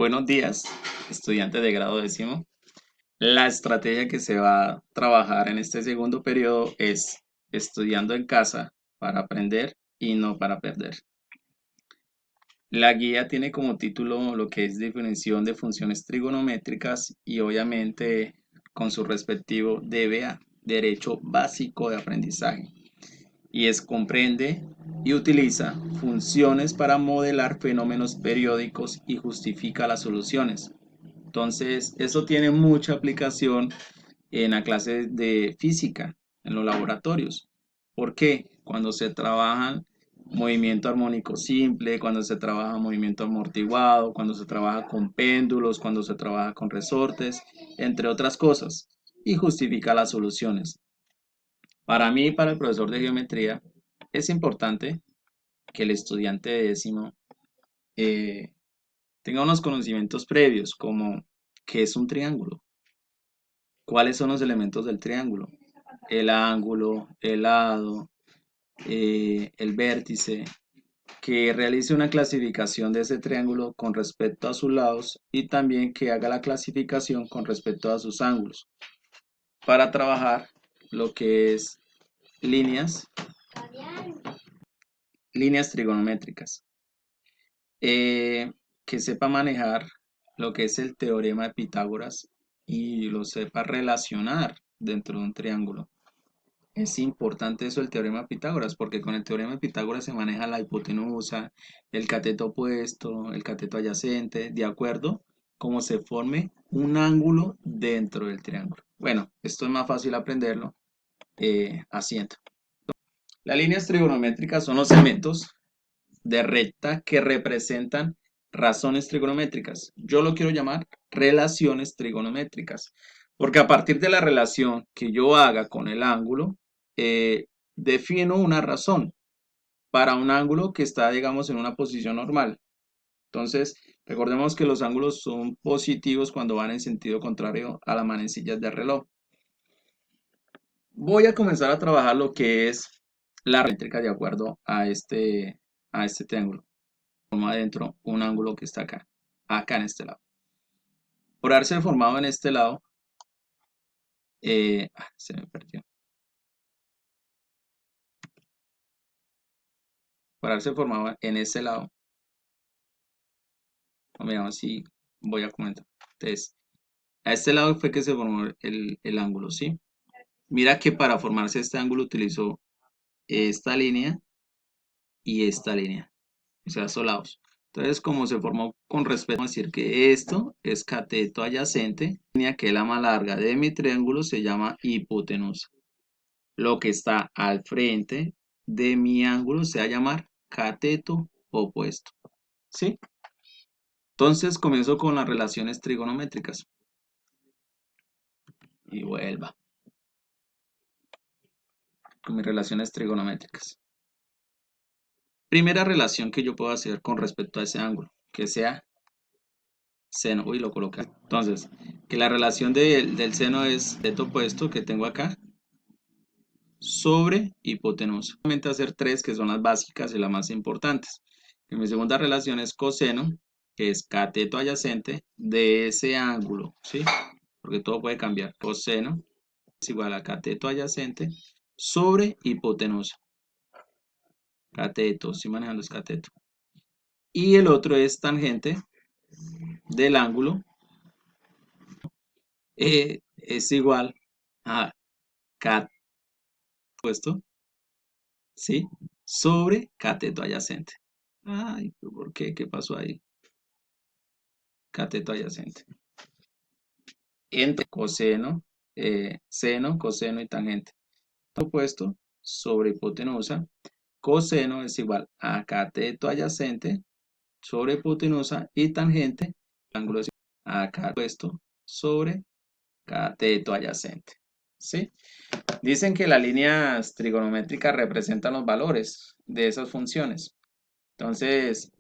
Buenos días, estudiantes de grado décimo. La estrategia que se va a trabajar en este segundo periodo es estudiando en casa para aprender y no para perder. La guía tiene como título lo que es definición de funciones trigonométricas y obviamente con su respectivo DBA, Derecho Básico de Aprendizaje, y es comprende y utiliza funciones para modelar fenómenos periódicos y justifica las soluciones. Entonces, eso tiene mucha aplicación en la clase de física, en los laboratorios. ¿Por qué? Cuando se trabaja movimiento armónico simple, cuando se trabaja movimiento amortiguado, cuando se trabaja con péndulos, cuando se trabaja con resortes, entre otras cosas, y justifica las soluciones. Para mí, para el profesor de geometría, es importante que el estudiante de décimo eh, tenga unos conocimientos previos, como qué es un triángulo. ¿Cuáles son los elementos del triángulo? El ángulo, el lado, el vértice, que realice una clasificación de ese triángulo con respecto a sus lados y también que haga la clasificación con respecto a sus ángulos para trabajar lo que es líneas, líneas trigonométricas. Eh, que sepa manejar lo que es el teorema de Pitágoras y lo sepa relacionar dentro de un triángulo. Es importante eso el teorema de Pitágoras, porque con el teorema de Pitágoras se maneja la hipotenusa, el cateto opuesto, el cateto adyacente, de acuerdo cómo se forme un ángulo dentro del triángulo. Bueno, esto es más fácil aprenderlo haciendo. Las líneas trigonométricas son los segmentos de recta que representan razones trigonométricas. Yo lo quiero llamar relaciones trigonométricas, porque a partir de la relación que yo haga con el ángulo, defino una razón para un ángulo que está, digamos, en una posición normal. Entonces, recordemos que los ángulos son positivos cuando van en sentido contrario a las manecillas del reloj. Voy a comenzar a trabajar lo que es la métrica de acuerdo a este triángulo. Forma adentro un ángulo que está acá en este lado. Por haberse formado en este lado, se me perdió. Por haberse formado en este lado, veamos si voy a comentar. Entonces, a este lado fue que se formó el ángulo, ¿sí? Mira que para formarse este ángulo utilizó esta línea y esta línea, o sea, estos lados. Entonces, como se formó con respecto, vamos a decir que esto es cateto adyacente, la línea que es la más larga de mi triángulo se llama hipotenusa. Lo que está al frente de mi ángulo se va a llamar cateto opuesto. ¿Sí? Entonces comienzo con las relaciones trigonométricas. Y vuelva con mis relaciones trigonométricas. Primera relación que yo puedo hacer con respecto a ese ángulo, que sea seno. Uy, lo coloqué. Entonces, que la relación del seno es cateto opuesto que tengo acá sobre hipotenusa. Solamente hacer tres que son las básicas y las más importantes. Que mi segunda relación es coseno, que es cateto adyacente de ese ángulo, ¿sí? Porque todo puede cambiar. Coseno es igual a cateto adyacente sobre hipotenusa. Cateto, estoy manejando es cateto. Y el otro es tangente del ángulo, es igual a cateto opuesto, ¿sí? Sobre cateto adyacente. Ay, ¿por qué? ¿Qué pasó ahí? Cateto adyacente. Entre coseno, seno, coseno y tangente. Opuesto sobre hipotenusa. Coseno es igual a cateto adyacente sobre hipotenusa y tangente, ángulo acá opuesto sobre cateto adyacente. ¿Sí? Dicen que las líneas trigonométricas representan los valores de esas funciones. Entonces,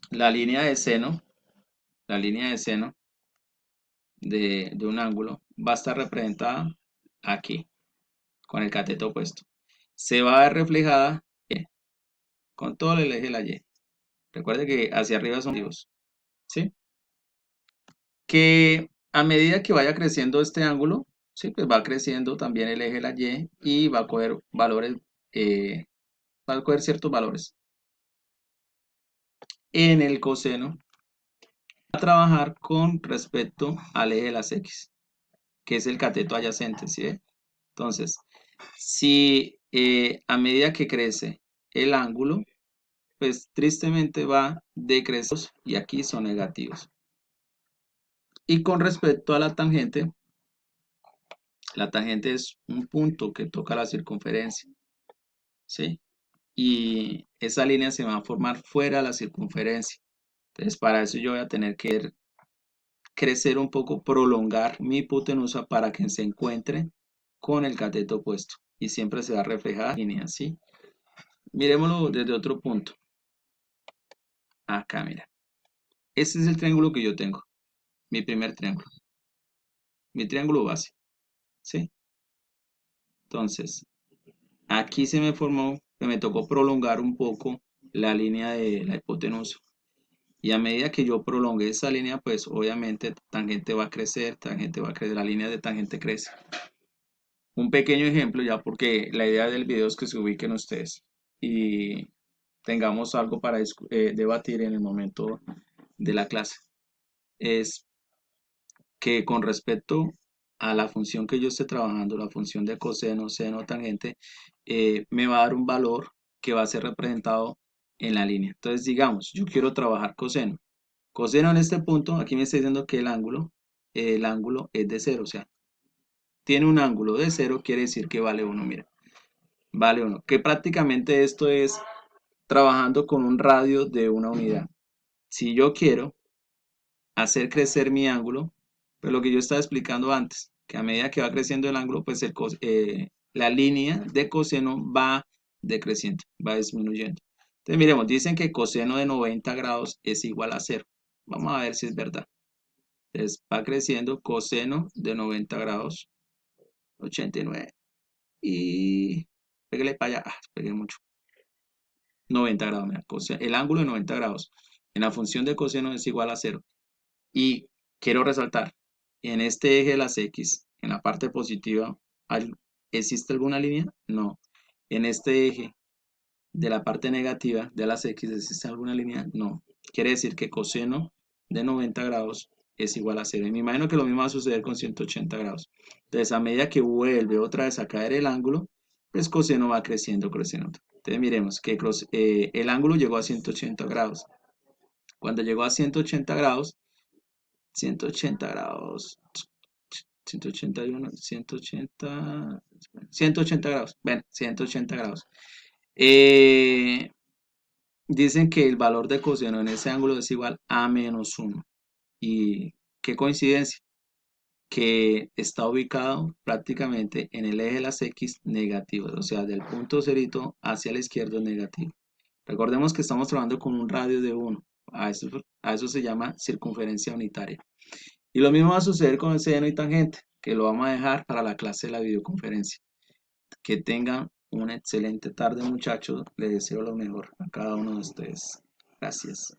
la línea de seno, la línea de seno de un ángulo va a estar representada aquí, con el cateto opuesto. Se va a ver reflejada con todo el eje de la Y. Recuerde que hacia arriba son positivos, ¿sí? Que a medida que vaya creciendo este ángulo, sí, pues va creciendo también el eje de la y va a coger valores, eh, va a coger ciertos valores. En el coseno va a trabajar con respecto al eje de las X, que es el cateto adyacente, ¿sí ve? Entonces, si a medida que crece el ángulo, pues tristemente va decreciendo y aquí son negativos. Y con respecto a la tangente es un punto que toca la circunferencia, ¿sí? Y esa línea se va a formar fuera de la circunferencia. Entonces, para eso yo voy a tener que crecer un poco, prolongar mi hipotenusa para que se encuentre con el cateto opuesto. Y siempre se va a reflejar la línea así. Miremoslo desde otro punto. Acá, mira. Este es el triángulo que yo tengo. Mi primer triángulo. Mi triángulo base. ¿Sí? Entonces, aquí se me formó, que me tocó prolongar un poco la línea de la hipotenusa. Y a medida que yo prolongue esa línea, pues obviamente tangente va a crecer, la línea de tangente crece. Un pequeño ejemplo ya porque la idea del video es que se ubiquen ustedes y tengamos algo para debatir en el momento de la clase. Es que con respecto a la función que yo esté trabajando, la función de coseno, seno, tangente, me va a dar un valor que va a ser representado en la línea. Entonces, digamos, yo quiero trabajar coseno. Coseno en este punto, aquí me está diciendo que el ángulo es de cero, o sea, tiene un ángulo de cero, quiere decir que vale 1, mira, vale 1, que prácticamente esto es trabajando con un radio de una unidad. Si yo quiero hacer crecer mi ángulo, pues lo que yo estaba explicando antes, que a medida que va creciendo el ángulo, pues la línea de coseno va decreciendo, va disminuyendo. Entonces, miremos, dicen que coseno de 90 grados es igual a cero. Vamos a ver si es verdad. Entonces, va creciendo coseno de 90 grados, 89. Y pégale para allá, pegué mucho. 90 grados, mira, el ángulo de 90 grados en la función de coseno es igual a cero. Y quiero resaltar, en este eje de las X, en la parte positiva, ¿existe alguna línea? No. En este eje de la parte negativa de las X, ¿existe alguna línea? No. Quiere decir que coseno de 90 grados es igual a cero. Y me imagino que lo mismo va a suceder con 180 grados. Entonces, a medida que vuelve otra vez a caer el ángulo, pues coseno va creciendo, creciendo. Entonces, miremos que el ángulo llegó a 180 grados. Cuando llegó a 180 grados, 180 grados, 181, 180, 180 grados, ven, 180 grados. Eh, Dicen que el valor de coseno en ese ángulo es igual a -1. Y qué coincidencia, que está ubicado prácticamente en el eje de las X negativos, o sea, del punto cerito hacia la izquierda es negativo. Recordemos que estamos trabajando con un radio de 1, a eso se llama circunferencia unitaria. Y lo mismo va a suceder con el seno y tangente, que lo vamos a dejar para la clase de la videoconferencia. Que tengan una excelente tarde, muchachos. Les deseo lo mejor a cada uno de ustedes. Gracias.